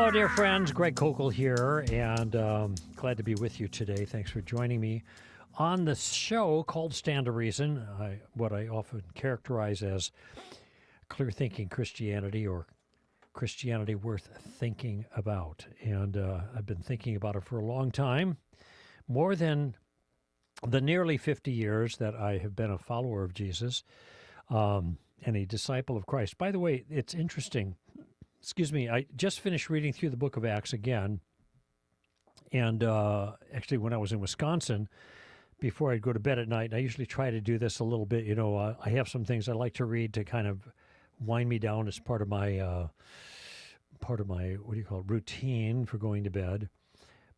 Hello, dear friends. Greg Koukl here, and glad to be with you today. Thanks for joining me on the show called Stand to Reason, what I often characterize as clear-thinking Christianity, or Christianity worth thinking about. And I've been thinking about it for a long time, more than the nearly 50 years that I have been a follower of Jesus and a disciple of Christ. By the way, it's interesting. I just finished reading through the book of Acts again. And actually, when I was in Wisconsin, before I'd go to bed at night, and I usually try to do this a little bit, I have some things I like to read to kind of wind me down as part of my routine for going to bed.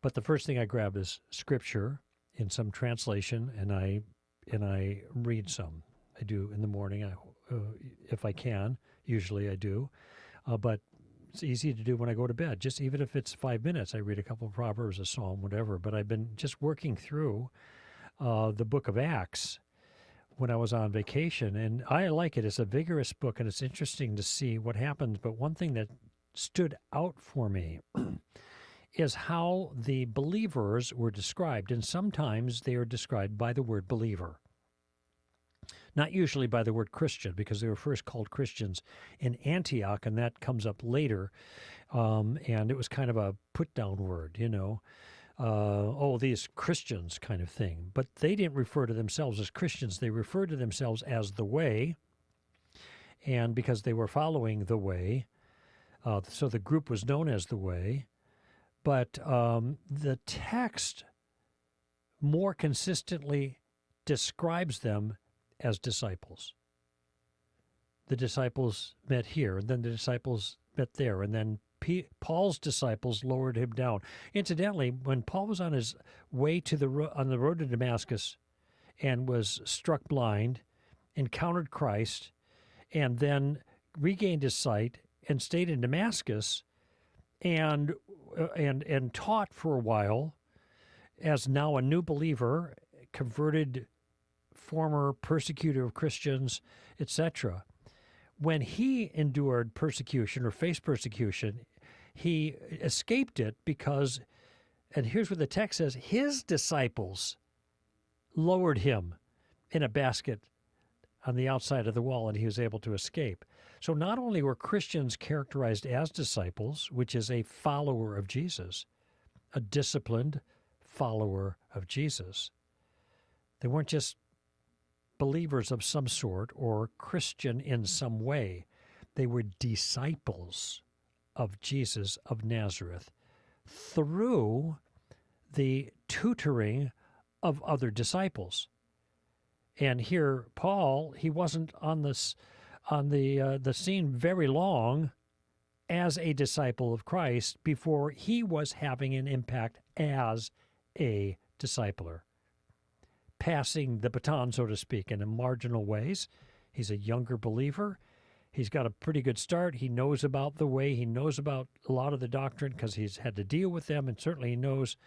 But the first thing I grab is Scripture in some translation, and I read some. I do in the morning, if I can. Usually I do, but it's easy to do when I go to bed. Just even if it's 5 minutes, I read a couple of Proverbs, a Psalm, whatever. But I've been just working through the book of Acts when I was on vacation, and I like it. It's a vigorous book, and it's interesting to see what happens. But one thing that stood out for me is how the believers were described, and sometimes they are described by the word believer. Not usually by the word Christian, because they were first called Christians in Antioch, and that comes up later. And it was kind of a put-down word, these Christians kind of thing. But they didn't refer to themselves as Christians. They referred to themselves as the Way, and because they were following the Way, so the group was known as the Way. But the text more consistently describes them as disciples. The disciples met here, and then the disciples met there, and then Paul's disciples lowered him down. Incidentally, when Paul was on his way on the road to Damascus and was struck blind, encountered Christ, and then regained his sight and stayed in Damascus and taught for a while as now a new believer, converted former persecutor of Christians, etc. When he endured persecution or faced persecution, he escaped it because, and here's what the text says, his disciples lowered him in a basket on the outside of the wall, and he was able to escape. So not only were Christians characterized as disciples, which is a follower of Jesus, a disciplined follower of Jesus, they weren't just believers of some sort or Christian in some way. They were disciples of Jesus of Nazareth through the tutoring of other disciples. And here, Paul, he wasn't on the scene very long as a disciple of Christ before he was having an impact as a discipler, passing the baton, so to speak, in marginal ways. He's a younger believer. He's got a pretty good start. He knows about the Way. He knows about a lot of the doctrine because he's had to deal with them, and certainly he knows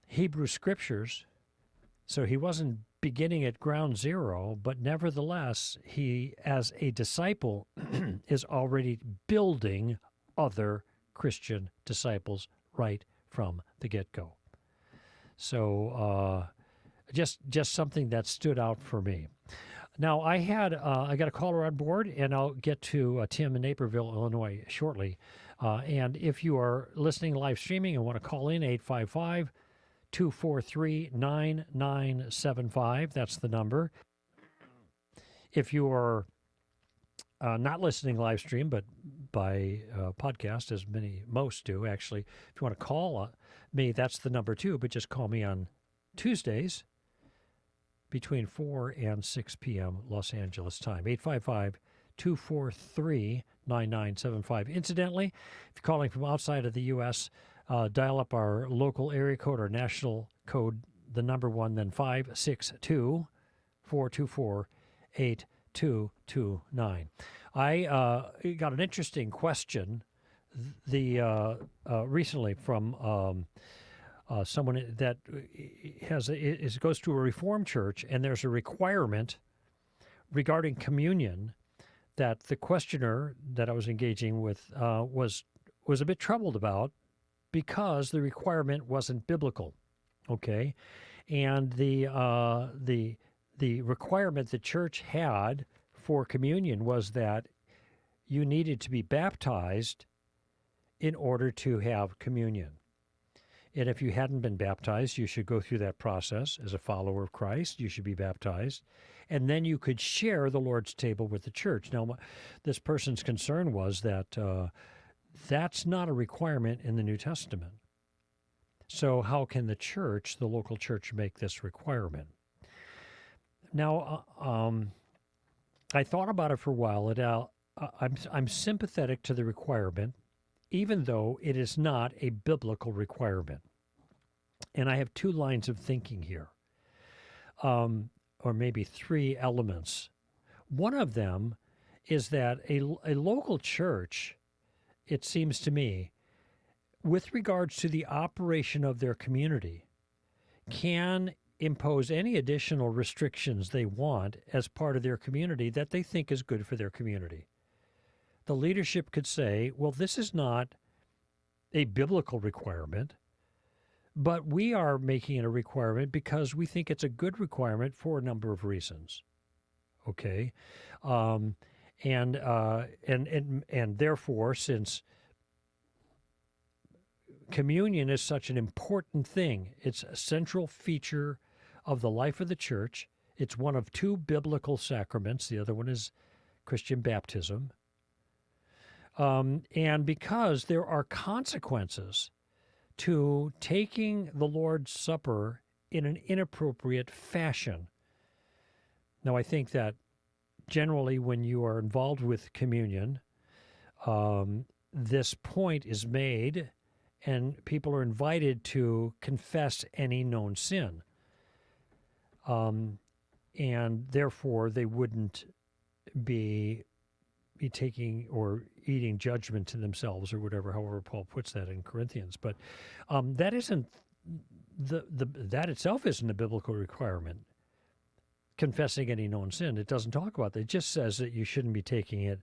Hebrew Scriptures. So he wasn't beginning at ground zero, but nevertheless, he, as a disciple, is already building other Christian disciples right from the get-go. So just something that stood out for me. Now, I got a caller on board, and I'll get to Tim in Naperville, Illinois, shortly. And if you are listening live streaming and want to call in, 855-243-9975. That's the number. If you are not listening live stream, but by podcast, as most do, actually, if you want to call me, that's the number too, but just call me on Tuesdays between 4 and 6 p.m. Los Angeles time, 855-243-9975. Incidentally, if you're calling from outside of the U.S., dial up our local area code or national code, the number 1, then 562-424-8229. I got an interesting question recently from someone that goes to a Reformed church, and there's a requirement regarding communion that the questioner that I was engaging with was was a bit troubled about because the requirement wasn't biblical. Okay, and the requirement the church had for communion was that you needed to be baptized in order to have communion. And if you hadn't been baptized, you should go through that process as a follower of Christ. You should be baptized. And then you could share the Lord's table with the church. Now, this person's concern was that that's not a requirement in the New Testament. So how can the church, the local church, make this requirement? Now, I thought about it for a while. I'm sympathetic to the requirement, even though it is not a biblical requirement. And I have two lines of thinking here, or maybe three elements. One of them is that a local church, it seems to me, with regards to the operation of their community, can impose any additional restrictions they want as part of their community that they think is good for their community. The leadership could say, well, this is not a biblical requirement, but we are making it a requirement because we think it's a good requirement for a number of reasons. Okay? And therefore, since communion is such an important thing, it's a central feature of the life of the church. It's one of two biblical sacraments. The other one is Christian baptism. And because there are consequences to taking the Lord's Supper in an inappropriate fashion. Now, I think that generally when you are involved with communion, this point is made and people are invited to confess any known sin. And therefore, they wouldn't be taking or eating judgment to themselves or whatever, however Paul puts that in Corinthians. But that isn't that itself isn't a biblical requirement. Confessing any known sin, it doesn't talk about that. It just says that you shouldn't be taking it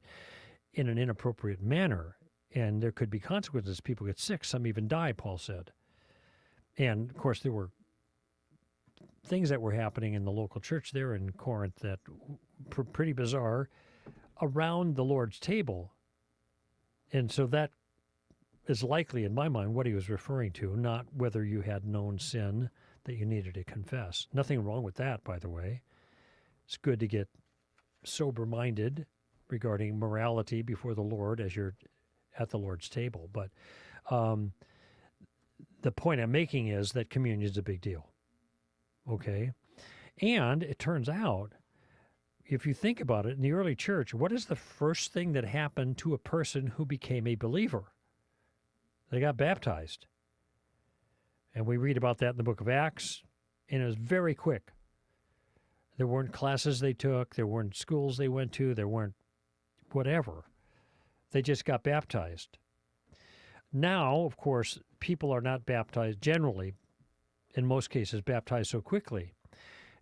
in an inappropriate manner, and there could be consequences. People get sick, some even die, Paul said. And of course, there were things that were happening in the local church there in Corinth that were pretty bizarre around the Lord's table. And so that is likely, in my mind, what he was referring to, not whether you had known sin that you needed to confess. Nothing wrong with that, by the way. It's good to get sober-minded regarding morality before the Lord as you're at the Lord's table. But the point I'm making is that communion is a big deal. Okay? And it turns out, if you think about it, in the early church, what is the first thing that happened to a person who became a believer? They got baptized. And we read about that in the book of Acts, and it was very quick. There weren't classes they took, there weren't schools they went to, there weren't whatever. They just got baptized. Now, of course, people are not baptized generally, in most cases, baptized so quickly.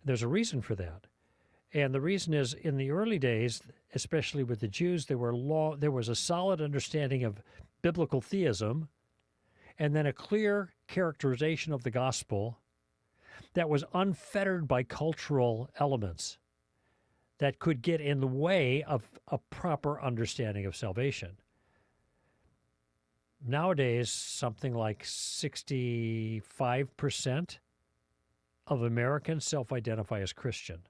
There's a reason for that. And the reason is, in the early days, especially with the Jews, there was a solid understanding of biblical theism, and then a clear characterization of the gospel that was unfettered by cultural elements that could get in the way of a proper understanding of salvation. Nowadays, something like 65% of Americans self-identify as Christian.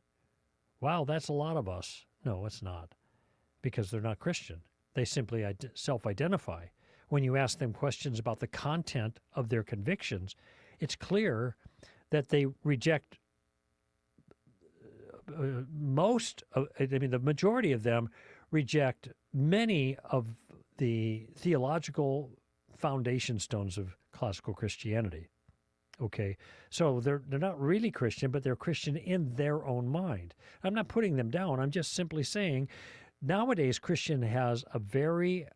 Wow, that's a lot of us. No, it's not, because they're not Christian. They simply self-identify. When you ask them questions about the content of their convictions, it's clear that they reject the majority of them reject many of the theological foundation stones of classical Christianity. Okay, so they're not really Christian, but they're Christian in their own mind. I'm not putting them down. I'm just simply saying nowadays Christian has a very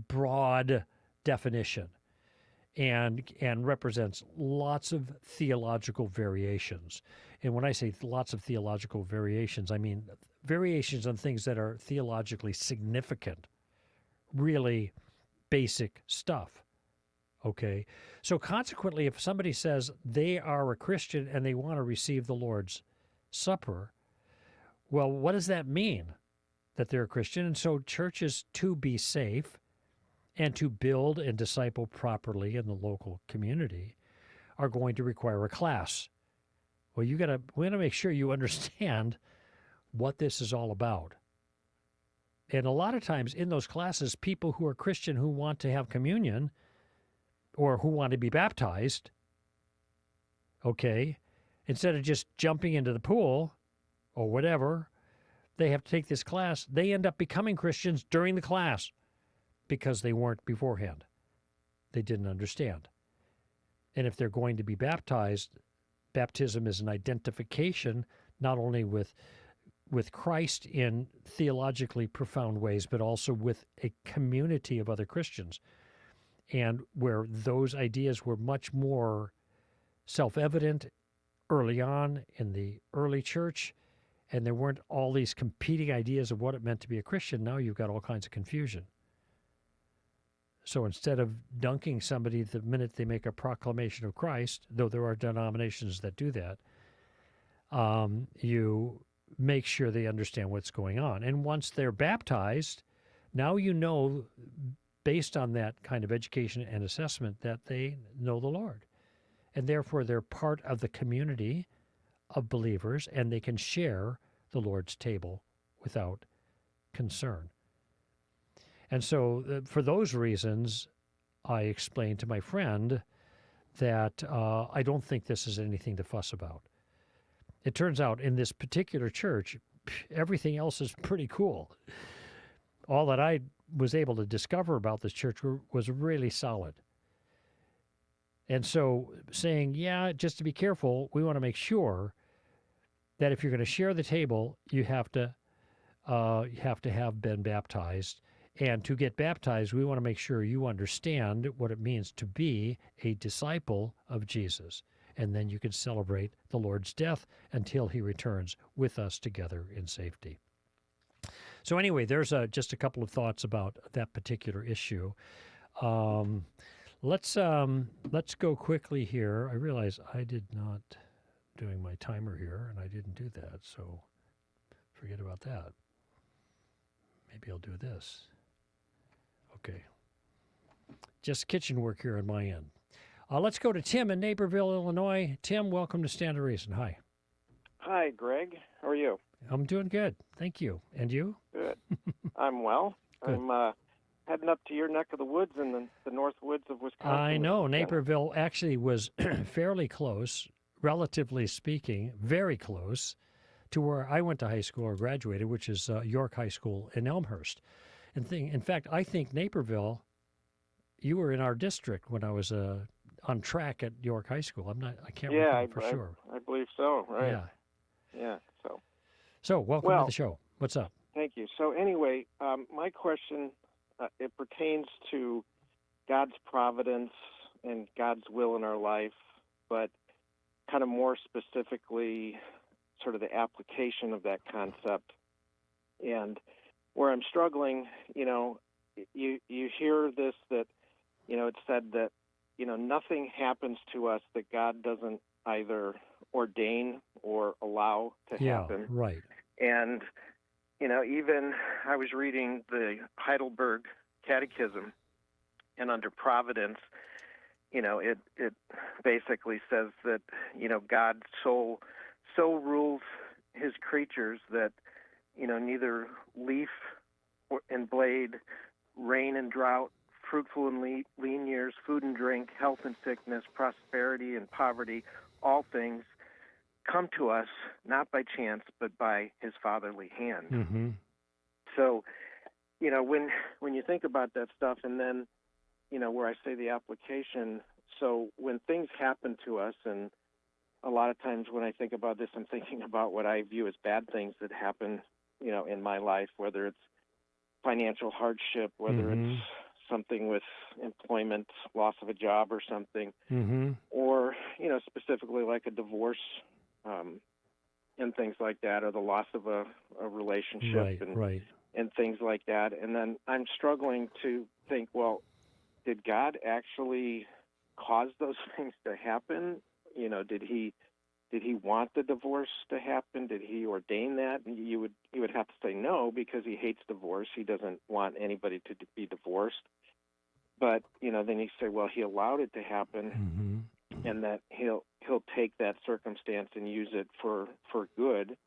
broad definition and represents lots of theological variations. And when I say lots of theological variations, I mean variations on things that are theologically significant, really basic stuff. Okay? So consequently, if somebody says they are a Christian and they want to receive the Lord's Supper, well, what does that mean? That they're a Christian? And so churches, to be safe and to build and disciple properly in the local community, are going to require a class. Well, we got to make sure you understand what this is all about. And a lot of times in those classes, people who are Christian who want to have communion or who want to be baptized, okay, instead of just jumping into the pool or whatever, they have to take this class. They end up becoming Christians during the class because they weren't beforehand. They didn't understand. And if they're going to be baptized, baptism is an identification not only with Christ in theologically profound ways, but also with a community of other Christians, and where those ideas were much more self-evident early on in the early church, and there weren't all these competing ideas of what it meant to be a Christian. Now you've got all kinds of confusion. So instead of dunking somebody the minute they make a proclamation of Christ, though there are denominations that do that, you make sure they understand what's going on. And once they're baptized, now you know, based on that kind of education and assessment, that they know the Lord. And therefore, they're part of the community of believers, and they can share the Lord's table without concern. And so for those reasons, I explained to my friend that I don't think this is anything to fuss about. It turns out in this particular church, everything else is pretty cool. All that I was able to discover about this church was really solid. And so saying, yeah, just to be careful, we want to make sure that if you're going to share the table, you have to have been baptized. And to get baptized, we want to make sure you understand what it means to be a disciple of Jesus. And then you can celebrate the Lord's death until he returns with us together in safety. So anyway, there's just a couple of thoughts about that particular issue. Let's go quickly here. I realize I did not doing my timer here, and I didn't do that, so forget about that. Maybe I'll do this. Okay. Just kitchen work here on my end. Let's go to Tim in Naperville, Illinois. Tim, welcome to Stand to Reason. Hi. Hi, Greg. How are you? I'm doing good. Thank you. And you? Good. I'm well. Good. I'm heading up to your neck of the woods in the north woods of Wisconsin. I know. Naperville actually was fairly close, relatively speaking, very close to where I went to high school or graduated, which is York High School in Elmhurst. In fact, I think Naperville, you were in our district when I was on track at York High School. I can't recall for sure. I believe so, right? Yeah. Yeah, So welcome to the show. What's up? Thank you. So anyway, my question, it pertains to God's providence and God's will in our life, but kind of more specifically sort of the application of that concept. And where I'm struggling, you hear this, that, it's said that, nothing happens to us that God doesn't either ordain or allow to happen. Yeah, right. And, even I was reading the Heidelberg Catechism, and under providence, it basically says that, God so rules his creatures that, neither leaf and blade, rain and drought, fruitful and lean years, food and drink, health and sickness, prosperity and poverty, all things come to us not by chance, but by his fatherly hand. Mm-hmm. So, when you think about that stuff, and then, where I say the application, so when things happen to us, and a lot of times when I think about this, I'm thinking about what I view as bad things that happen, in my life, whether it's financial hardship, whether it's something with employment, loss of a job or something, or, specifically like a divorce, and things like that, or the loss of a relationship, and things like that. And then I'm struggling to think, well, did God actually cause those things to happen? Did he want the divorce to happen? Did he ordain that? And you would have to say no, because he hates divorce. He doesn't want anybody to be divorced. But then you say, well, he allowed it to happen, and that he'll take that circumstance and use it for good.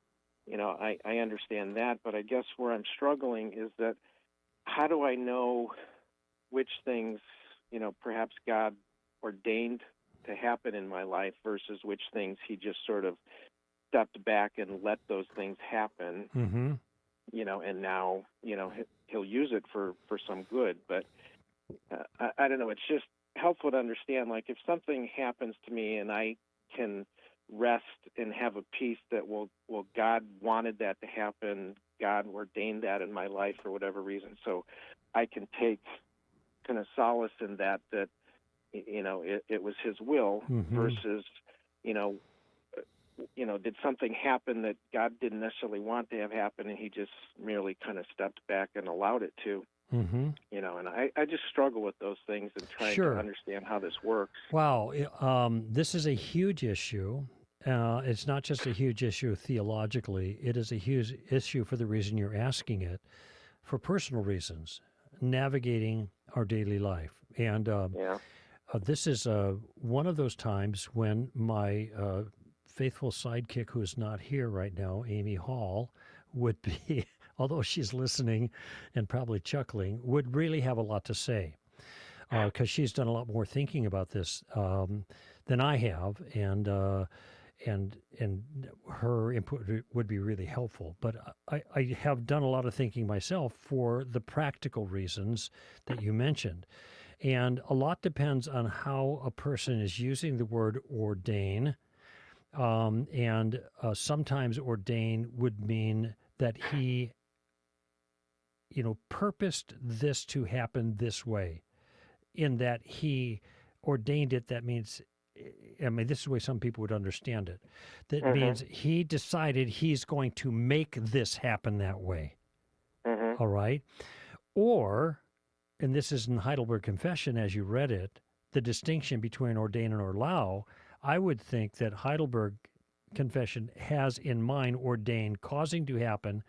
I understand that, but I guess where I'm struggling is that how do I know which things perhaps God ordained to happen in my life versus which things he just sort of stepped back and let those things happen, and now, he'll use it for some good. But I don't know, it's just helpful to understand, like, if something happens to me and I can rest and have a peace that, well, God wanted that to happen, God ordained that in my life for whatever reason, so I can take kind of solace in that it was his will versus, did something happen that God didn't necessarily want to have happen, and he just merely kind of stepped back and allowed it to. And I just struggle with those things and trying to understand how this works. Wow. This is a huge issue. It's not just a huge issue theologically. It is a huge issue for the reason you're asking it, for personal reasons, navigating our daily life. And this is one of those times when my faithful sidekick, who is not here right now, Amy Hall, would be, although she's listening and probably chuckling, would really have a lot to say, because she's done a lot more thinking about this than I have, and her input would be really helpful. But I have done a lot of thinking myself for the practical reasons that you mentioned. And a lot depends on how a person is using the word ordain. And sometimes ordain would mean that he, purposed this to happen this way, in that he ordained it. That means, this is the way some people would understand it. That means he decided he's going to make this happen that way. All right? Or, and this is in Heidelberg Confession as you read it, the distinction between ordain and allow, I would think that Heidelberg Confession has in mind ordain, causing to happen,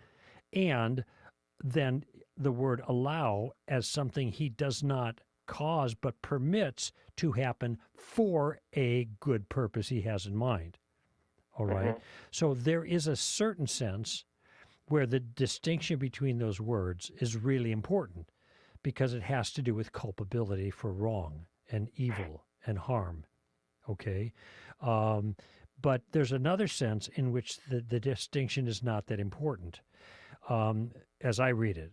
and then the word allow as something he does not cause but permits to happen for a good purpose he has in mind. All right? So there is a certain sense where the distinction between those words is really important, because it has to do with culpability for wrong and evil and harm. Okay? But there's another sense in which the distinction is not that important, as I read it.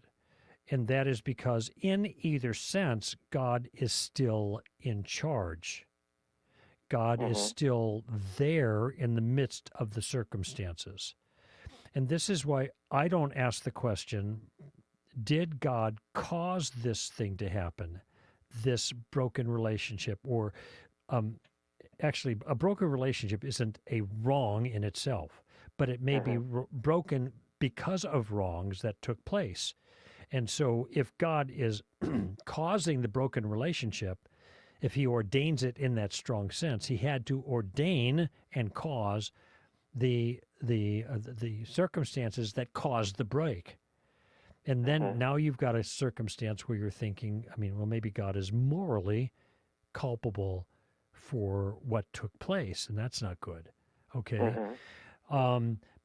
And that is because in either sense, God is still in charge. God is still there in the midst of the circumstances. And this is why I don't ask the question, did God cause this thing to happen, this broken relationship? Or actually, a broken relationship isn't a wrong in itself, but it may be broken because of wrongs that took place. And so if God is causing the broken relationship, if he ordains it in that strong sense, he had to ordain and cause the circumstances that caused the break. And then now you've got a circumstance where you're thinking, maybe God is morally culpable for what took place, and that's not good. Okay?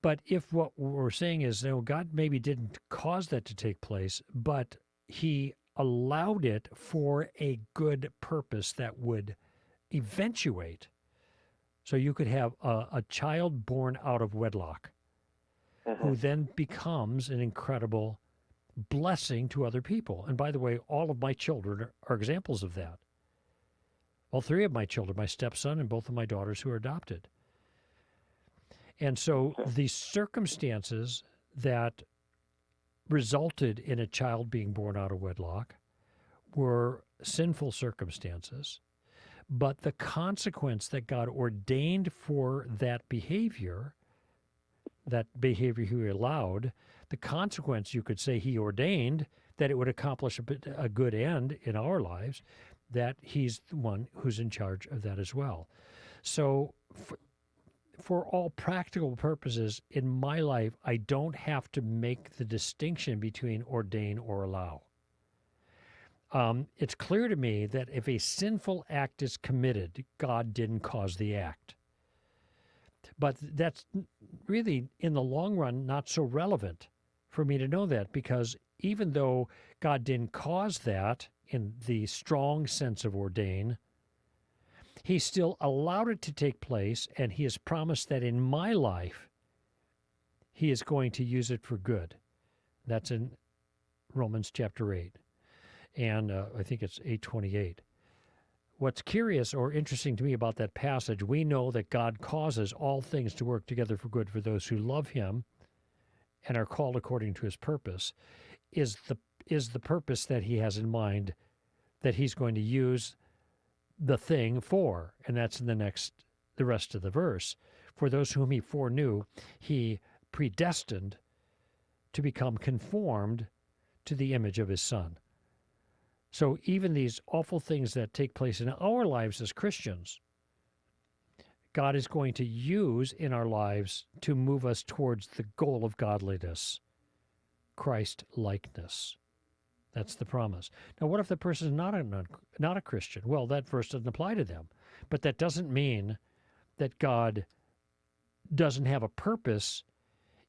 But if what we're saying is, God maybe didn't cause that to take place, but he allowed it for a good purpose that would eventuate. So you could have a child born out of wedlock who then becomes an incredible blessing to other people. And by the way, all of my children are examples of that. All three of my children, my stepson and both of my daughters who are adopted. And so the circumstances that resulted in a child being born out of wedlock were sinful circumstances, but the consequence that God ordained for that behavior he allowed, the consequence, you could say, he ordained that it would accomplish a good end in our lives, that he's the one who's in charge of that as well. So for all practical purposes in my life, I don't have to make the distinction between ordain or allow. It's clear to me that if a sinful act is committed, God didn't cause the act. But that's really, in the long run, not so relevant for me to know that, because even though God didn't cause that in the strong sense of ordain, he still allowed it to take place, and he has promised that in my life, he is going to use it for good. That's in Romans chapter 8, and I think it's 8:28. What's curious or interesting to me about that passage, we know that God causes all things to work together for good for those who love him and are called according to his purpose, is the purpose that he has in mind that he's going to use the thing for. And that's in the rest of the verse. For those whom he foreknew, he predestined to become conformed to the image of his Son. So even these awful things that take place in our lives as Christians, God is going to use in our lives to move us towards the goal of godliness, Christ-likeness. That's the promise. Now, what if the person is not a Christian? Well, that verse doesn't apply to them. But that doesn't mean that God doesn't have a purpose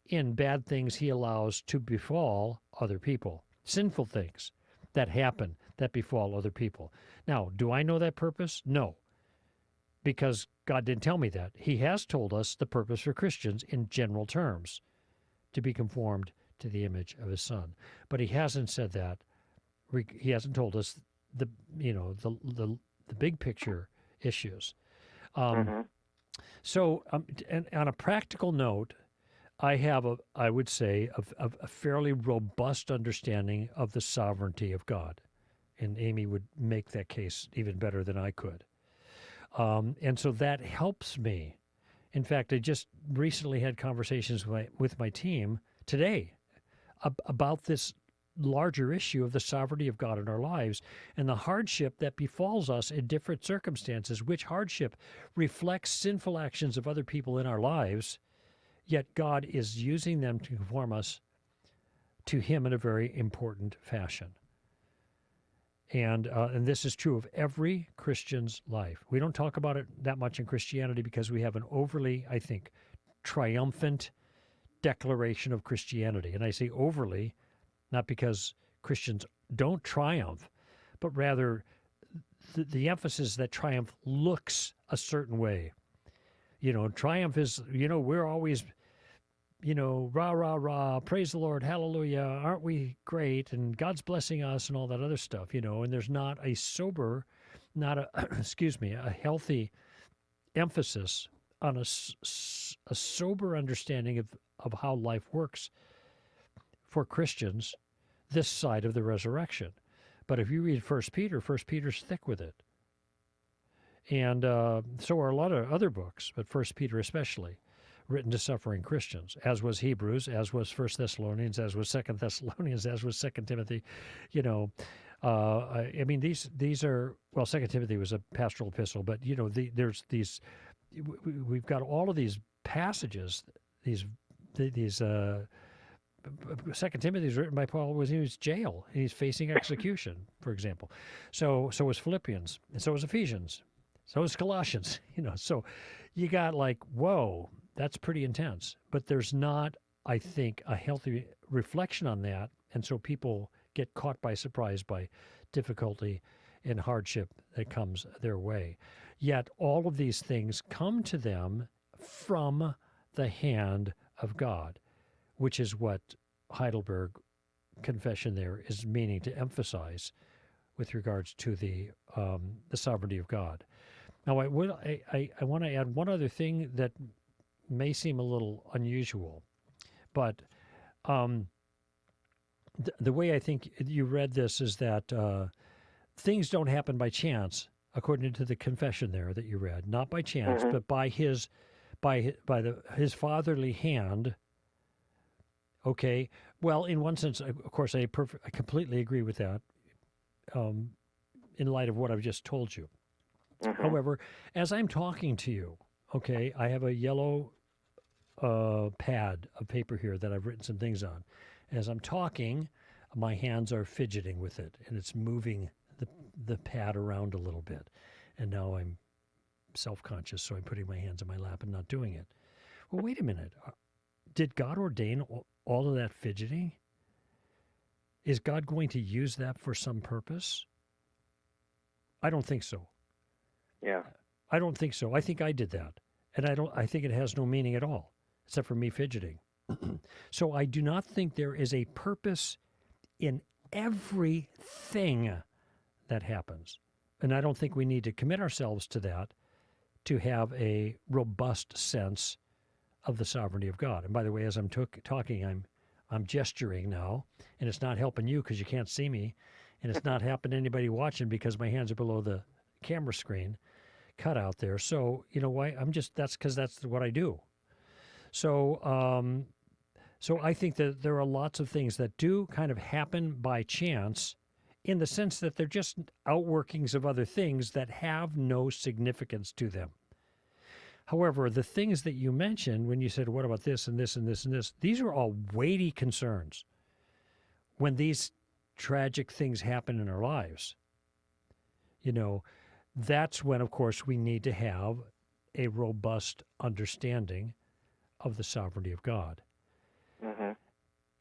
in bad things he allows to befall other people, sinful things that happen that befall other people. Now, do I know that purpose? No, because God didn't tell me that. He has told us the purpose for Christians in general terms, to be conformed to the image of his Son. But he hasn't said that. He hasn't told us the big picture issues. So, and on a practical note, I have I would say, a fairly robust understanding of the sovereignty of God. And Amy would make that case even better than I could. And so that helps me. In fact, I just recently had conversations with my team today about this larger issue of the sovereignty of God in our lives and the hardship that befalls us in different circumstances, which hardship reflects sinful actions of other people in our lives, yet God is using them to conform us to him in a very important fashion. And this is true of every Christian's life. We don't talk about it that much in Christianity because we have an overly, I think, triumphant declaration of Christianity. And I say overly, not because Christians don't triumph, but rather the emphasis that triumph looks a certain way. Triumph is, we're always, rah, rah, rah, praise the Lord, hallelujah, aren't we great, and God's blessing us and all that other stuff, and there's not a sober, a healthy emphasis on a sober understanding of how life works for Christians this side of the resurrection. But if you read 1 Peter's thick with it. And so are a lot of other books, but 1 Peter especially, written to suffering Christians, as was Hebrews, as was 1 Thessalonians, as was 2 Thessalonians, as was 2 Timothy. These are, 2 Timothy was a pastoral epistle, but, there's these, we've got all of these passages, these 2 Timothy is written by Paul when he was in jail, and he's facing execution, for example. So was Philippians, and so was Ephesians, so was Colossians. So you got whoa, that's pretty intense. But there's not, I think, a healthy reflection on that, and so people get caught by surprise by difficulty and hardship that comes their way. Yet all of these things come to them from the hand of God, which is what Heidelberg confession there is meaning to emphasize with regards to the sovereignty of God. Now, I want to add one other thing that may seem a little unusual, but the way I think you read this is that things don't happen by chance, according to the confession there that you read, not by chance, but by his fatherly hand. Okay. Well, in one sense, of course, I completely agree with that. in light of what I've just told you. Mm-hmm. However, as I'm talking to you, okay, I have a yellow pad of paper here that I've written some things on. As I'm talking, my hands are fidgeting with it, and it's moving the pad around a little bit. And now I'm self-conscious, so I'm putting my hands in my lap and not doing it. Well, wait a minute. Did God ordain all of that fidgeting? Is God going to use that for some purpose? I don't think so. Yeah. I don't think so. I think I did that. And I think it has no meaning at all, except for me fidgeting. So I do not think there is a purpose in everything that happens. And I don't think we need to commit ourselves to that to have a robust sense of the sovereignty of God. And by the way, as I'm talking, I'm gesturing now, and it's not helping you because you can't see me, and it's not helping anybody watching because my hands are below the camera screen cut out there. So, you know why? That's because that's what I do. So, so I think that there are lots of things that do kind of happen by chance in the sense that they're just outworkings of other things that have no significance to them. However, the things that you mentioned when you said, what about this and this and this and this, these are all weighty concerns when these tragic things happen in our lives. You know, that's when, of course, we need to have a robust understanding of the sovereignty of God. Mm-hmm.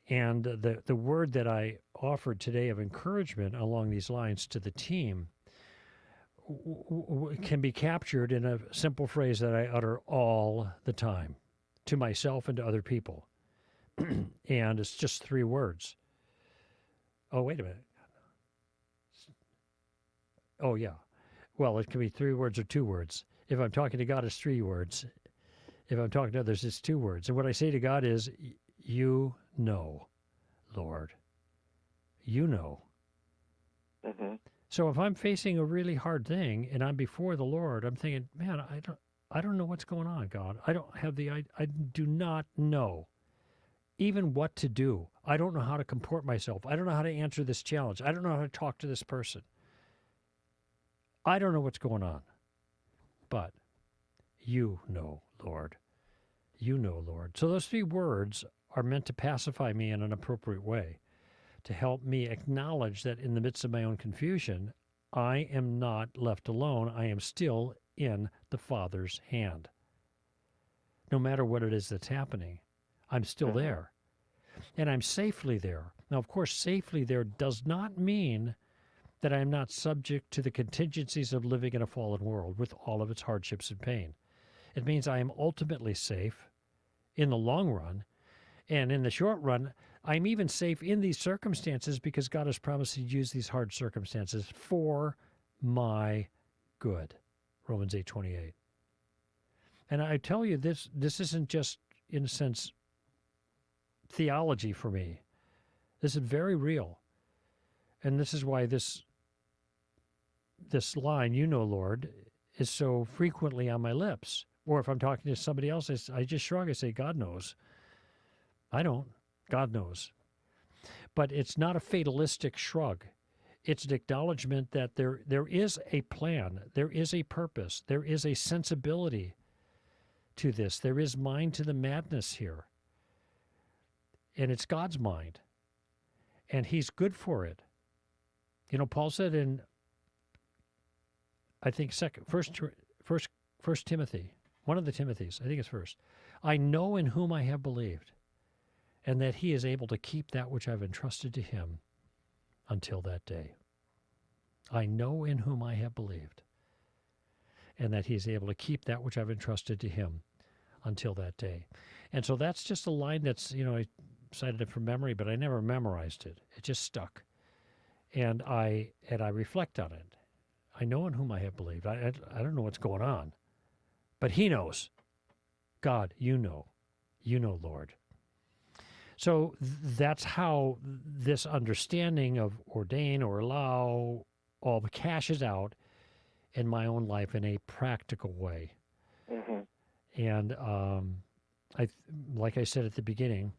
And the word that I offered today of encouragement along these lines to the team can be captured in a simple phrase that I utter all the time to myself and to other people. And it's just 3 words. Oh, wait a minute. Oh, yeah. Well, it can be 3 words or 2 words. If I'm talking to God, it's 3 words. If I'm talking to others, it's 2 words. And what I say to God is, you know, Lord. You know. Mm-hmm. So if I'm facing a really hard thing and I'm before the Lord, I'm thinking, man, I don't know what's going on, God. I do not know even what to do. I don't know how to comport myself. I don't know how to answer this challenge. I don't know how to talk to this person. I don't know what's going on. But you know, Lord. You know, Lord. So those 3 words are meant to pacify me in an appropriate way, to help me acknowledge that in the midst of my own confusion, I am not left alone. I am still in the Father's hand. No matter what it is that's happening, I'm still there. And I'm safely there. Now, of course, safely there does not mean that I am not subject to the contingencies of living in a fallen world with all of its hardships and pain. It means I am ultimately safe in the long run. And in the short run, I'm even safe in these circumstances because God has promised to use these hard circumstances for my good. Romans 8:28. And I tell you, this isn't just, in a sense, theology for me. This is very real. And this is why this line, you know, Lord, is so frequently on my lips. Or if I'm talking to somebody else, I just shrug. I say, God knows. I don't. God knows. But it's not a fatalistic shrug. It's an acknowledgement that there is a plan, there is a purpose, there is a sensibility to this. There is mind to the madness here. And it's God's mind. And he's good for it. You know, Paul said in, I think, First Timothy, one of the Timothys, I think it's first, I know in whom I have believed, and that he is able to keep that which I've entrusted to him until that day. I know in whom I have believed, and that he is able to keep that which I've entrusted to him until that day. And so that's just a line that's, you know, I cited it from memory, but I never memorized it. It just stuck. And I reflect on it. I know in whom I have believed. I don't know what's going on, but he knows. God, you know, Lord. So that's how this understanding of ordain or allow all cashes out in my own life in a practical way. Mm-hmm. And like I said at the beginning,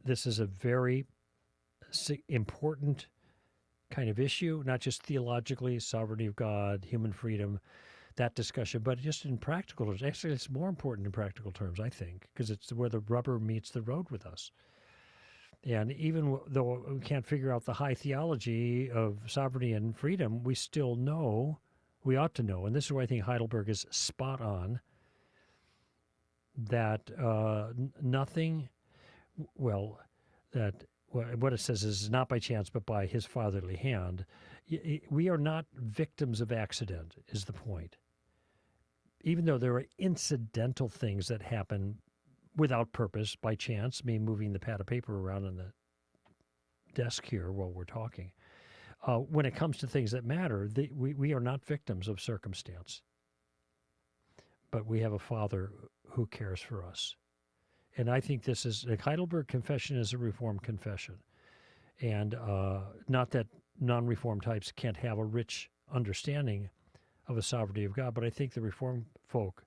this is a very important kind of issue, not just theologically, sovereignty of God, human freedom, that discussion, but just in practical terms. Actually, it's more important in practical terms, I think, because it's where the rubber meets the road with us. And even though we can't figure out the high theology of sovereignty and freedom, we still know, we ought to know, and this is where I think Heidelberg is spot on, that nothing, well, that what it says is not by chance, but by his fatherly hand. We are not victims of accident, is the point. Even though there are incidental things that happen without purpose, by chance, me moving the pad of paper around on the desk here while we're talking. When it comes to things that matter, we are not victims of circumstance. But we have a Father who cares for us. And I think this is, the Heidelberg Confession is a Reformed confession. And not that non-Reformed types can't have a rich understanding of the sovereignty of God, but I think the Reformed folk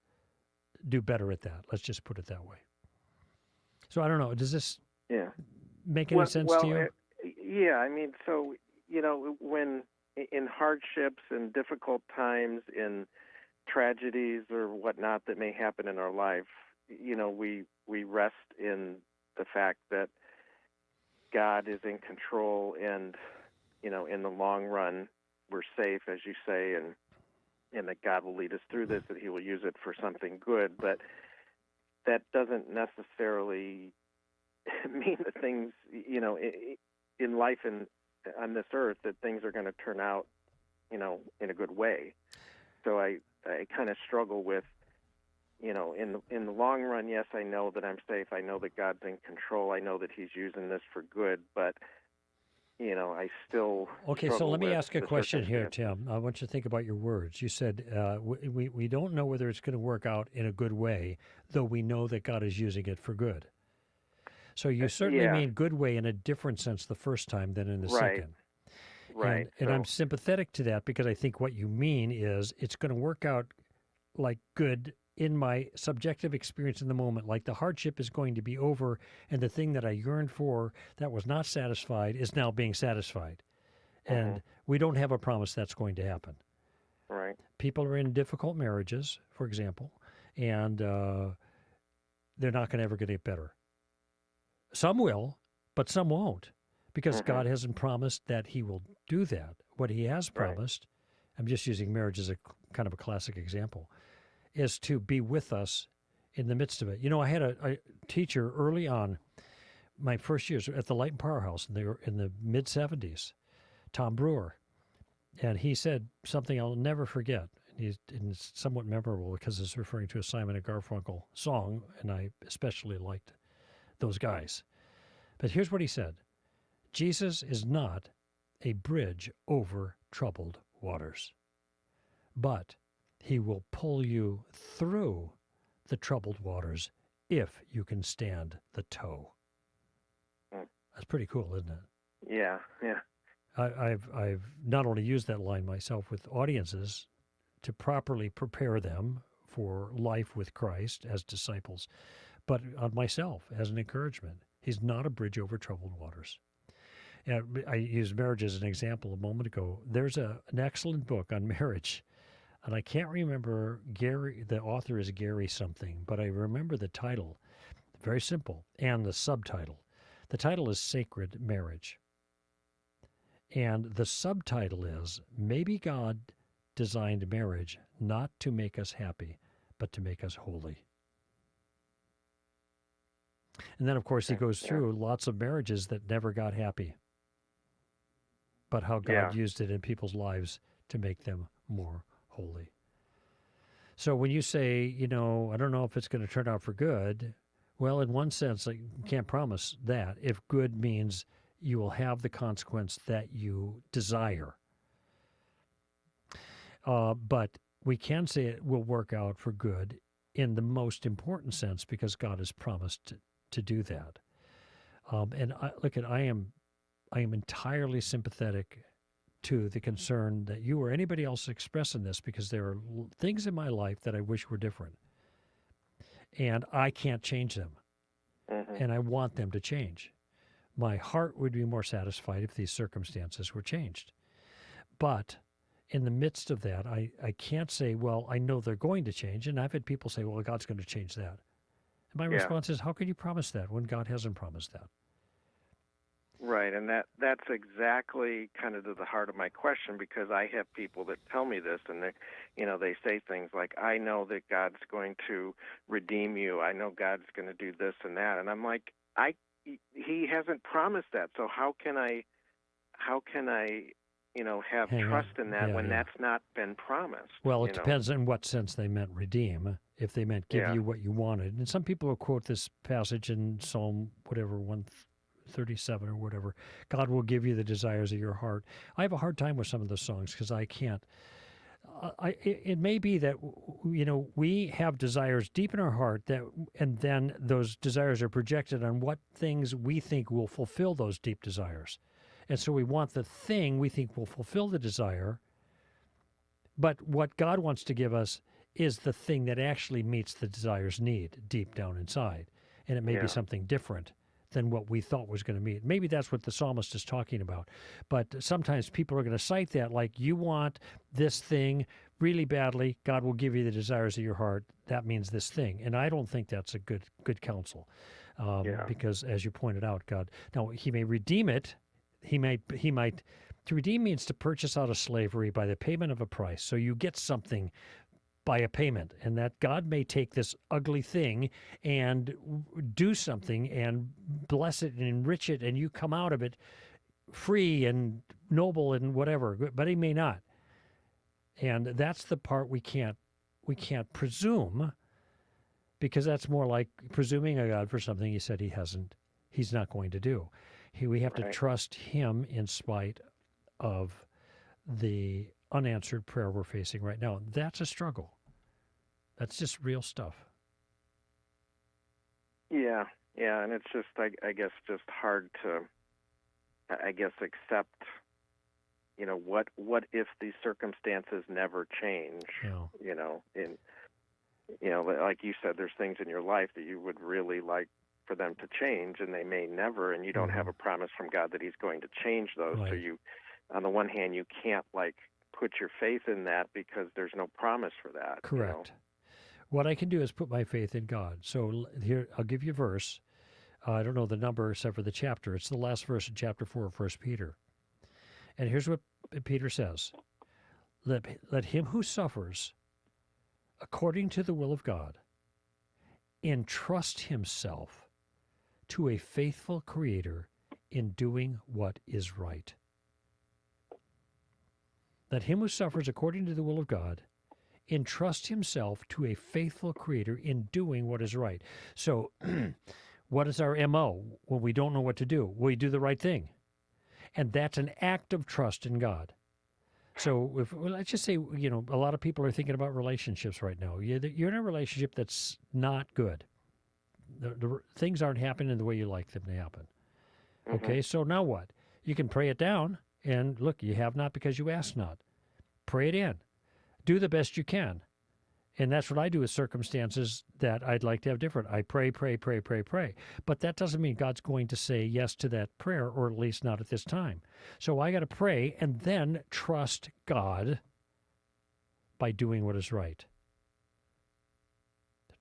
do better at that. Let's just put it that way. So I don't know. Does this make any sense to you? Yeah, I mean, so, when in hardships and difficult times, in tragedies or whatnot that may happen in our life, we rest in the fact that God is in control and, in the long run, we're safe, as you say, and that God will lead us through this, that he will use it for something good. But that doesn't necessarily mean that things, in life and on this earth, that things are going to turn out, in a good way. So I kind of struggle with, in the long run, yes, I know that I'm safe. I know that God's in control. I know that he's using this for good, but I still Okay, so let me ask a question here, Tim. I want you to think about your words. You said we don't know whether it's going to work out in a good way, though we know that God is using it for good. So you certainly mean good way in a different sense the first time than in the second. Right. And I'm sympathetic to that because I think what you mean is it's going to work out like good in my subjective experience in the moment, like the hardship is going to be over and the thing that I yearned for that was not satisfied is now being satisfied. And we don't have a promise that's going to happen. Right. People are in difficult marriages, for example, and they're not going to ever get better. Some will, but some won't, because God hasn't promised that he will do that. What he has promised, I'm just using marriage as a kind of a classic example, is to be with us in the midst of it. I had a teacher early on, my first years at the Light and Powerhouse, and they were in the mid-'70s, Tom Brewer, and he said something I'll never forget. And it's somewhat memorable because it's referring to a Simon & Garfunkel song, and I especially liked those guys. But here's what he said. Jesus is not a bridge over troubled waters, but he will pull you through the troubled waters if you can stand the tow. That's pretty cool, isn't it? Yeah. I've not only used that line myself with audiences to properly prepare them for life with Christ as disciples, but on myself as an encouragement. He's not a bridge over troubled waters. And I used marriage as an example a moment ago. There's an excellent book on marriage, and I can't remember Gary. The author is Gary something, but I remember the title. Very simple, and the subtitle. The title is Sacred Marriage. And the subtitle is, maybe God designed marriage not to make us happy, but to make us holy. And then, of course, he goes through lots of marriages that never got happy, but how God used it in people's lives to make them more holy. So when you say, I don't know if it's going to turn out for good, well, in one sense, I can't promise that. If good means you will have the consequence that you desire. But we can say it will work out for good in the most important sense because God has promised to do that. And I am entirely sympathetic to the concern that you or anybody else express in this, because there are things in my life that I wish were different. And I can't change them. And I want them to change. My heart would be more satisfied if these circumstances were changed. But in the midst of that, I can't say, well, I know they're going to change. And I've had people say, well, God's going to change that. And my response is, how can you promise that when God hasn't promised that? Right, and that's exactly kind of to the heart of my question, because I have people that tell me this, and they say things like, I know that God's going to redeem you. I know God's going to do this and that. And I'm like, He hasn't promised that. So how can I have trust in that when that's not been promised? Well, it depends in what sense they meant redeem. If they meant give you what you wanted. And some people will quote this passage in Psalm, 137 or whatever. God will give you the desires of your heart. I have a hard time with some of those songs because I can't. It may be that, we have desires deep in our heart and then those desires are projected on what things we think will fulfill those deep desires. And so we want the thing we think will fulfill the desire, but what God wants to give us is the thing that actually meets the desire's need deep down inside. And it may be something different than what we thought was going to meet. Maybe that's what the psalmist is talking about. But sometimes people are going to cite that like, you want this thing really badly, God will give you the desires of your heart. That means this thing. And I don't think that's a good counsel. Because as you pointed out, God, now he may redeem it. He might, to redeem means to purchase out of slavery by the payment of a price. So you get something by a payment, and that God may take this ugly thing and do something and bless it and enrich it, and you come out of it free and noble and whatever, but he may not. And that's the part we can't presume, because that's more like presuming a God for something he said he's not going to do. We have to trust him in spite of the unanswered prayer we're facing right now. That's a struggle. That's just real stuff. Yeah, and it's just, I guess, just hard to, accept, what if these circumstances never change? Like you said, there's things in your life that you would really like for them to change, and they may never, and you don't have a promise from God that he's going to change those. Right. So you, on the one hand, you can't put your faith in that because there's no promise for that. Correct. What I can do is put my faith in God. So here, I'll give you a verse. I don't know the number except for the chapter. It's the last verse in chapter 4 of 1 Peter. And here's what Peter says. Let him who suffers according to the will of God entrust himself to a faithful Creator in doing what is right. Let him who suffers according to the will of God entrust himself to a faithful Creator in doing what is right. So what is our MO when we don't know what to do? We do the right thing. And that's an act of trust in God. So let's just say, a lot of people are thinking about relationships right now. You're in a relationship that's not good. The things aren't happening the way you like them to happen. Mm-hmm. Okay, so now what? You can pray it down, and look, you have not because you ask not. Pray it in. Do the best you can. And that's what I do with circumstances that I'd like to have different. I pray. But that doesn't mean God's going to say yes to that prayer, or at least not at this time. So I got to pray and then trust God by doing what is right.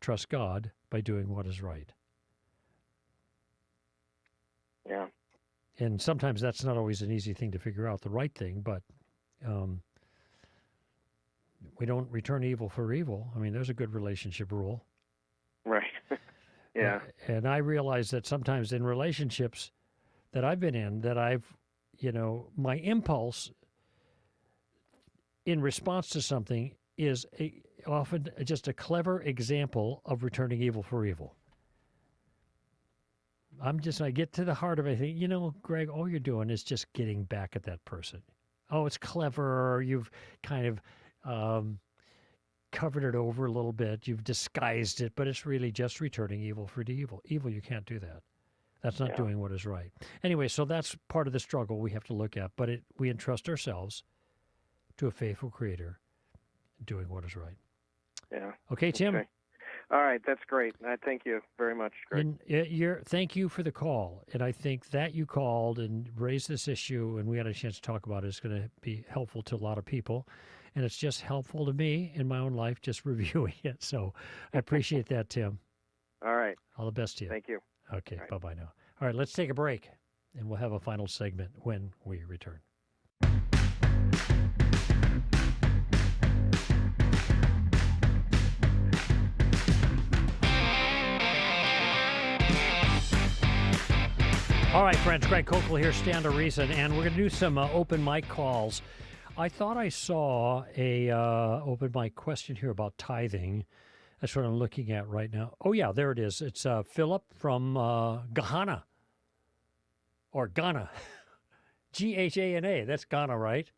Trust God by doing what is right. Yeah. And sometimes that's not always an easy thing to figure out, the right thing, but we don't return evil for evil. I mean, there's a good relationship rule. Right. Yeah. And I realize that sometimes in relationships that I've been in, that my impulse in response to something is often just a clever example of returning evil for evil. I get to the heart of it. I think, Greg, all you're doing is just getting back at that person. Oh, it's clever. Or you've kind of covered it over a little bit. You've disguised it, but it's really just returning evil for evil. Evil, you can't do that. That's not doing what is right. Anyway, so that's part of the struggle we have to look at, but we entrust ourselves to a faithful Creator doing what is right. Yeah. Okay, Tim. Okay. All right, that's great. I thank you very much, Greg. Thank you for the call. And I think that you called and raised this issue, and we had a chance to talk about it. It's going to be helpful to a lot of people. And it's just helpful to me in my own life, just reviewing it. So I appreciate that, Tim. All right. All the best to you. Thank you. Okay, All right. bye-bye now. All right, let's take a break, and we'll have a final segment when we return. All right, friends, Greg Koukl here, Stand to Reason, and we're going to do some open mic calls. I thought I saw a open mic question here about tithing. That's what I'm looking at right now. Oh, yeah, there it is. It's Philip from Ghana, or Ghana, Ghana. That's Ghana, right?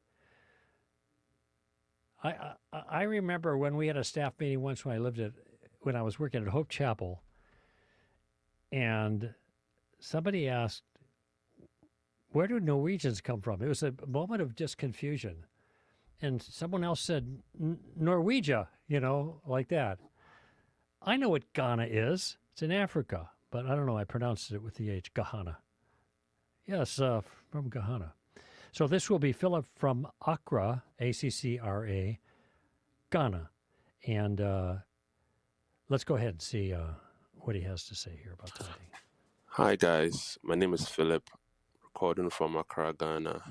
I remember when we had a staff meeting once when I was working at Hope Chapel, and somebody asked, where do Norwegians come from? It was a moment of just confusion. And someone else said, Norwegia, like that. I know what Ghana is. It's in Africa, but I don't know. I pronounced it with the H, Ghana. Yes, from Ghana. So this will be Philip from Accra, Accra, Ghana. And let's go ahead and see what he has to say here about tithing. Hi guys, my name is Philip, recording from Accra, Ghana.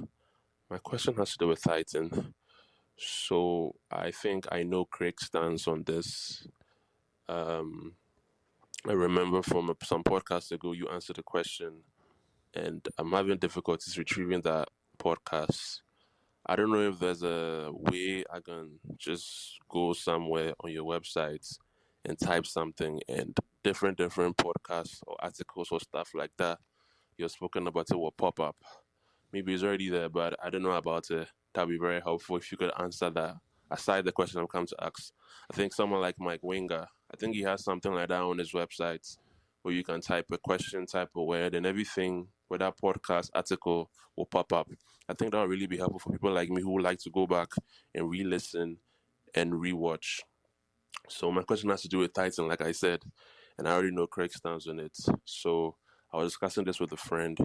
My question has to do with tithing. So I think I know Craig's stance on this. I remember from some podcasts ago you answered a question, and I'm having difficulties retrieving that podcast. I don't know if there's a way I can just go somewhere on your website and type something, and different podcasts or articles or stuff like that you're spoken about it will pop up. Maybe it's already there, but I don't know about it. That'd be very helpful if you could answer that. Aside the question I've come to ask, I think someone like Mike Winger, I think he has something like that on his website where you can type a question, type a word, and everything with that podcast article will pop up. I think that would really be helpful for people like me who would like to go back and re-listen and re-watch. So my question has to do with tithing, like I said, and I already know Craig's stance on it. So I was discussing this with a friend,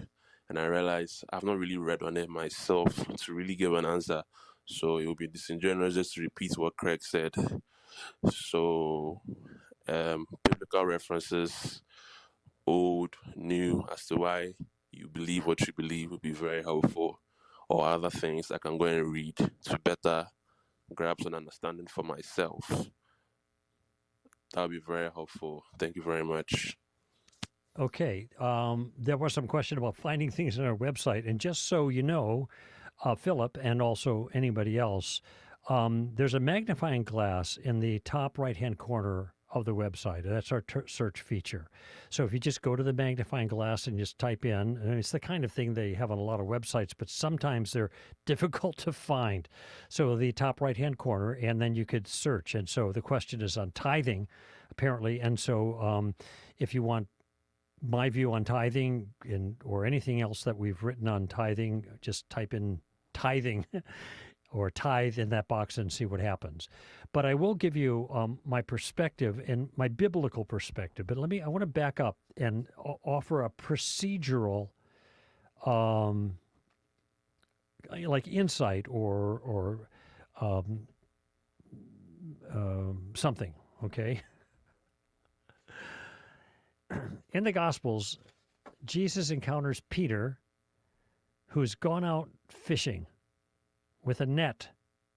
and I realized I've not really read on it myself to really give an answer. So it would be disingenuous just to repeat what Craig said. So biblical references, old, new, as to why you believe what you believe would be very helpful, or other things I can go and read to better grasp an understanding for myself. That would be very helpful. Thank you very much. Okay. There was some question about finding things on our website. And just so you know, Philip, and also anybody else, there's a magnifying glass in the top right-hand corner of the website. That's our search feature. So if you just go to the magnifying glass and just type in, and it's the kind of thing they have on a lot of websites, but sometimes they're difficult to find. So the top right-hand corner, and then you could search. And so the question is on tithing, apparently. And so if you want my view on tithing or anything else that we've written on tithing, just type in tithing or tithe in that box and see what happens. But I will give you my perspective and my biblical perspective. But I want to back up and offer a procedural like insight or something, okay? In the Gospels, Jesus encounters Peter, who's gone out fishing with a net,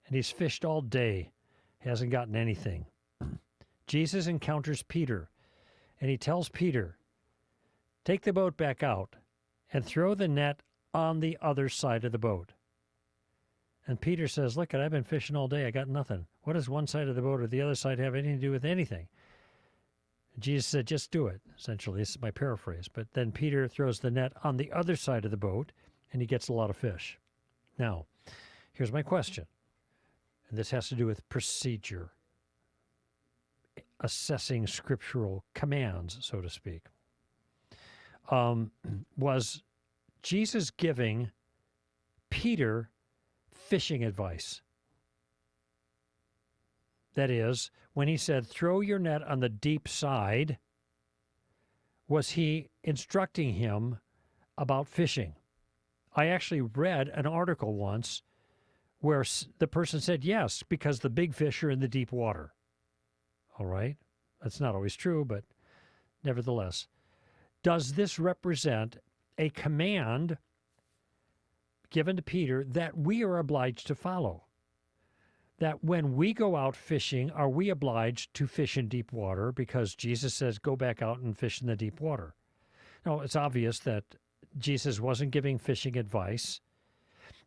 and he's fished all day, hasn't gotten anything. Jesus encounters Peter, and he tells Peter, take the boat back out and throw the net on the other side of the boat. And Peter says, look, I've been fishing all day, I got nothing. What does one side of the boat or the other side have anything to do with anything? Jesus said, just do it, essentially. This is my paraphrase. But then Peter throws the net on the other side of the boat, and he gets a lot of fish. Now, here's my question, and this has to do with procedure, assessing scriptural commands, so to speak. Was Jesus giving Peter fishing advice? That is, when he said, throw your net on the deep side, was he instructing him about fishing? I actually read an article once where the person said yes, because the big fish are in the deep water. All right? That's not always true, but nevertheless. Does this represent a command given to Peter that we are obliged to follow? That when we go out fishing, are we obliged to fish in deep water? Because Jesus says, go back out and fish in the deep water. Now, it's obvious that Jesus wasn't giving fishing advice.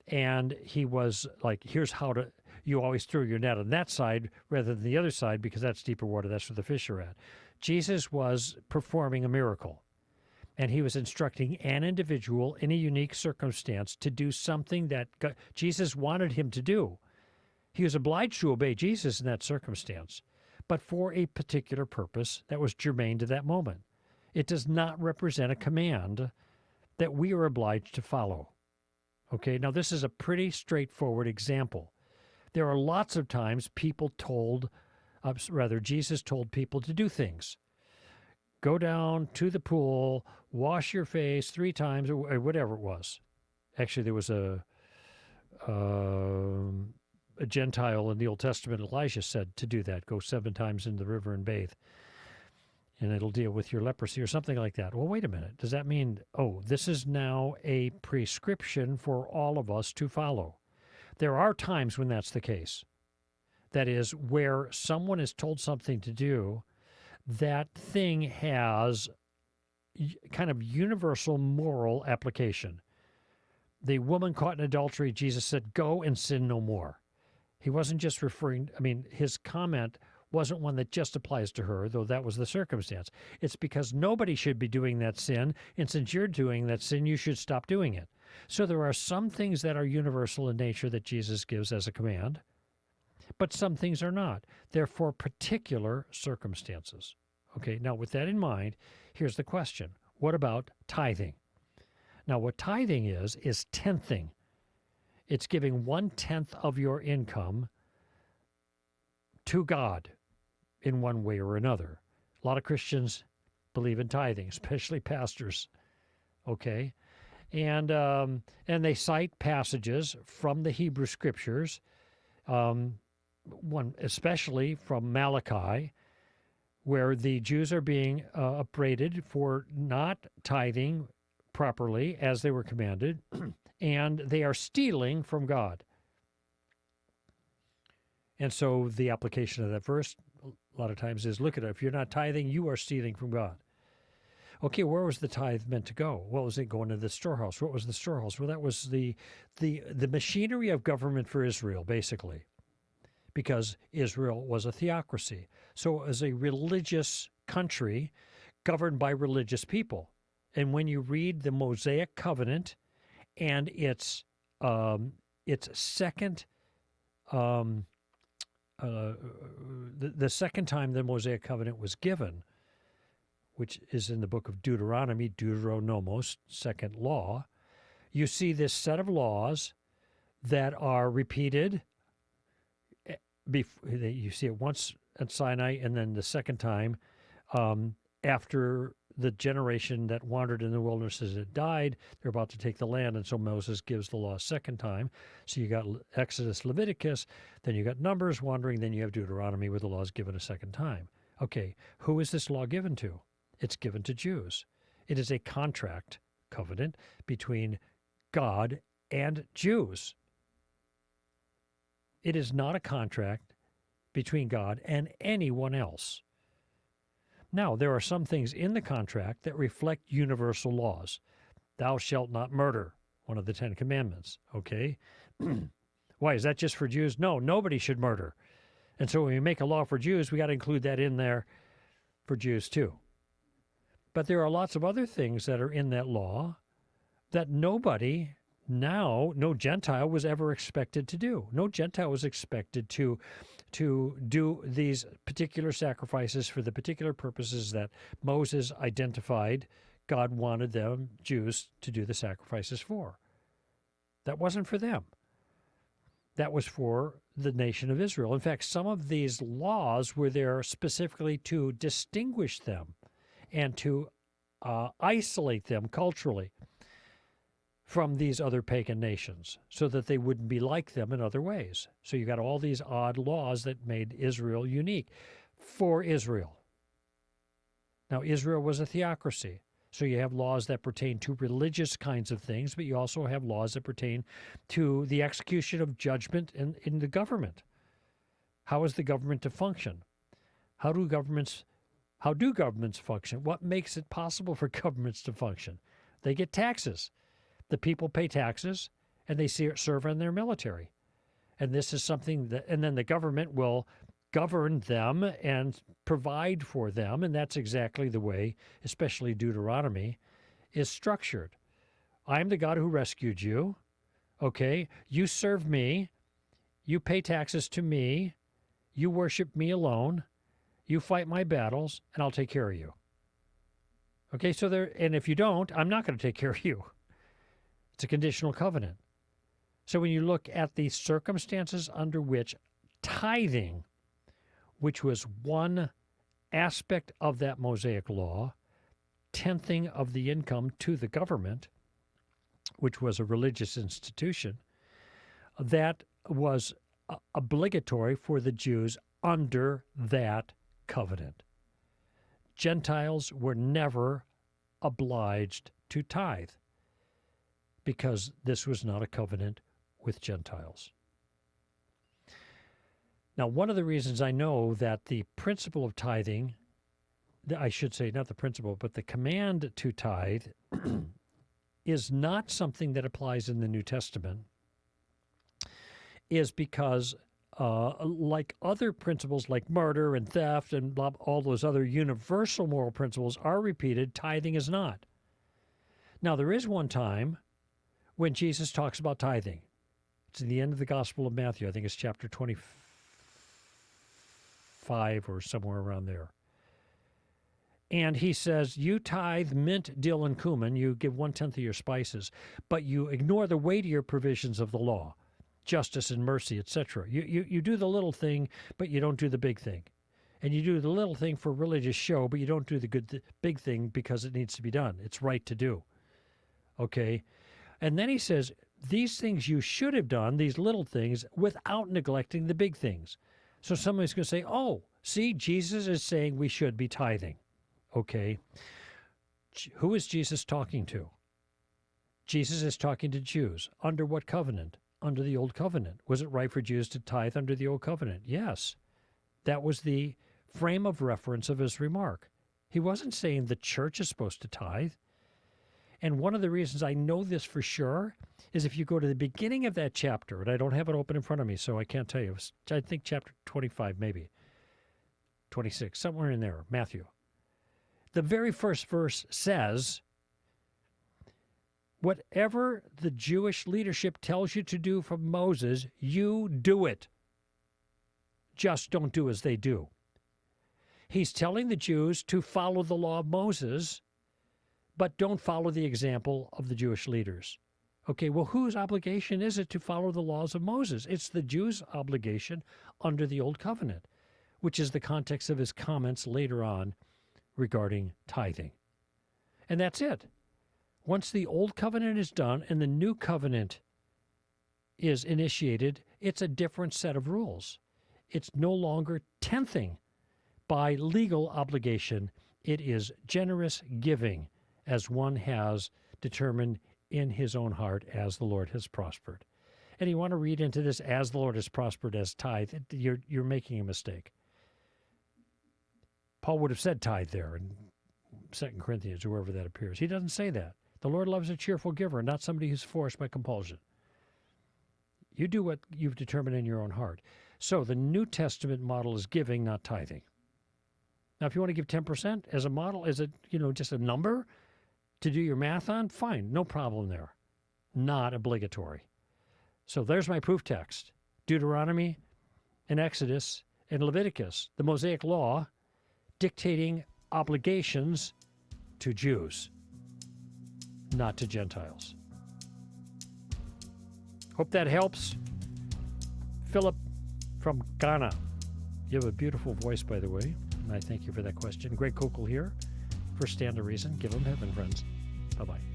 And he was like, here's how to, you always throw your net on that side rather than the other side, because that's deeper water. That's where the fish are at. Jesus was performing a miracle. And he was instructing an individual in a unique circumstance to do something that Jesus wanted him to do. He was obliged to obey Jesus in that circumstance, but for a particular purpose that was germane to that moment. It does not represent a command that we are obliged to follow. Okay, now this is a pretty straightforward example. There are lots of times Jesus told people to do things. Go down to the pool, wash your face 3 times, or whatever it was. Actually, there was a Gentile in the Old Testament, Elijah said to do that. Go 7 times in the river and bathe, and it'll deal with your leprosy or something like that. Well, wait a minute. Does that mean, this is now a prescription for all of us to follow? There are times when that's the case. That is, where someone is told something to do, that thing has kind of universal moral application. The woman caught in adultery, Jesus said, go and sin no more. He wasn't just his comment wasn't one that just applies to her, though that was the circumstance. It's because nobody should be doing that sin, and since you're doing that sin, you should stop doing it. So there are some things that are universal in nature that Jesus gives as a command, but some things are not. They're for particular circumstances. Okay, now with that in mind, here's the question. What about tithing? Now, what tithing is tenthing. It's giving 1/10 of your income to God in one way or another. A lot of Christians believe in tithing, especially pastors. Okay? And they cite passages from the Hebrew Scriptures, one especially from Malachi, where the Jews are being upbraided for not tithing properly as they were commanded, and they are stealing from God. And so the application of that verse a lot of times is, look at it, if you're not tithing, you are stealing from God. Okay, where was the tithe meant to go? What was it going to the storehouse? What was the storehouse? Well, that was the machinery of government for Israel, basically, because Israel was a theocracy. So it was a religious country governed by religious people. And when you read the Mosaic covenant and its second, the second time the Mosaic covenant was given, which is in the book of Deuteronomy, Deuteronomos, second law, you see this set of laws that are repeated. You see it once at Sinai, and then the second time after the generation that wandered in the wilderness as it died, they're about to take the land, and so Moses gives the law a second time. So you got Exodus, Leviticus, then you got Numbers, wandering, then you have Deuteronomy where the law is given a second time. Okay, who is this law given to? It's given to Jews. It is a contract covenant between God and Jews. It is not a contract between God and anyone else. Now, there are some things in the contract that reflect universal laws. Thou shalt not murder, one of the 10 commandments, okay? Why, is that just for Jews? No, nobody should murder. And so when we make a law for Jews, we got to include that in there for Jews too. But there are lots of other things that are in that law that no Gentile was ever expected to do. No Gentile was expected to do these particular sacrifices for the particular purposes that Moses identified God wanted them, Jews, to do the sacrifices for. That wasn't for them. That was for the nation of Israel. In fact, some of these laws were there specifically to distinguish them and to isolate them culturally from these other pagan nations so that they wouldn't be like them in other ways. So you got all these odd laws that made Israel unique for Israel. Now, Israel was a theocracy, so you have laws that pertain to religious kinds of things, but you also have laws that pertain to the execution of judgment in the government. How is the government to function? How do governments function? What makes it possible for governments to function? They get taxes. The people pay taxes, and they serve in their military. And this is something that, and then the government will govern them and provide for them, and that's exactly the way, especially Deuteronomy, is structured. I'm the God who rescued you. Okay, you serve me. You pay taxes to me. You worship me alone. You fight my battles, and I'll take care of you. Okay, so and if you don't, I'm not going to take care of you. It's a conditional covenant. So when you look at the circumstances under which tithing, which was one aspect of that Mosaic law, tenthing of the income to the government, which was a religious institution, that was obligatory for the Jews under that covenant. Gentiles were never obliged to tithe because this was not a covenant with Gentiles. Now, one of the reasons I know that the principle of tithing, I should say not the principle, but the command to tithe is not something that applies in the New Testament is because like other principles like murder and theft and all those other universal moral principles are repeated, tithing is not. Now, there is one time when Jesus talks about tithing. It's in the end of the Gospel of Matthew. I think it's chapter 25 or somewhere around there. And he says, you tithe mint, dill, and cumin. You give 1/10 of your spices, but you ignore the weightier provisions of the law, justice and mercy, etc. You do the little thing, but you don't do the big thing. And you do the little thing for religious show, but you don't do the big thing because it needs to be done. It's right to do. Okay? And then he says, these things you should have done, these little things, without neglecting the big things. So somebody's going to say, oh, see, Jesus is saying we should be tithing. Okay. Who is Jesus talking to? Jesus is talking to Jews. Under what covenant? Under the Old Covenant. Was it right for Jews to tithe under the Old Covenant? Yes. That was the frame of reference of his remark. He wasn't saying the church is supposed to tithe. And one of the reasons I know this for sure is if you go to the beginning of that chapter, and I don't have it open in front of me, so I can't tell you. I think chapter 25, maybe. 26, somewhere in there, Matthew. The very first verse says, whatever the Jewish leadership tells you to do from Moses, you do it. Just don't do as they do. He's telling the Jews to follow the law of Moses, but don't follow the example of the Jewish leaders. Okay, well, whose obligation is it to follow the laws of Moses? It's the Jews' obligation under the Old Covenant, which is the context of his comments later on regarding tithing. And that's it. Once the Old Covenant is done and the New Covenant is initiated, it's a different set of rules. It's no longer tenthing by legal obligation. It is generous giving as one has determined in his own heart as the Lord has prospered. And you want to read into this as the Lord has prospered as tithe, you're making a mistake. Paul would have said tithe there in 2 Corinthians or wherever that appears. He doesn't say that. The Lord loves a cheerful giver, not somebody who's forced by compulsion. You do what you've determined in your own heart. So the New Testament model is giving, not tithing. Now, if you want to give 10% as a model, is it, just a number to do your math on? Fine, no problem there. Not obligatory. So there's my proof text. Deuteronomy and Exodus and Leviticus, the Mosaic Law, dictating obligations to Jews, not to Gentiles. Hope that helps. Philip, from Ghana. You have a beautiful voice, by the way, and I thank you for that question. Greg Koukl here for Stand to Reason. Give them heaven, friends. Bye-bye.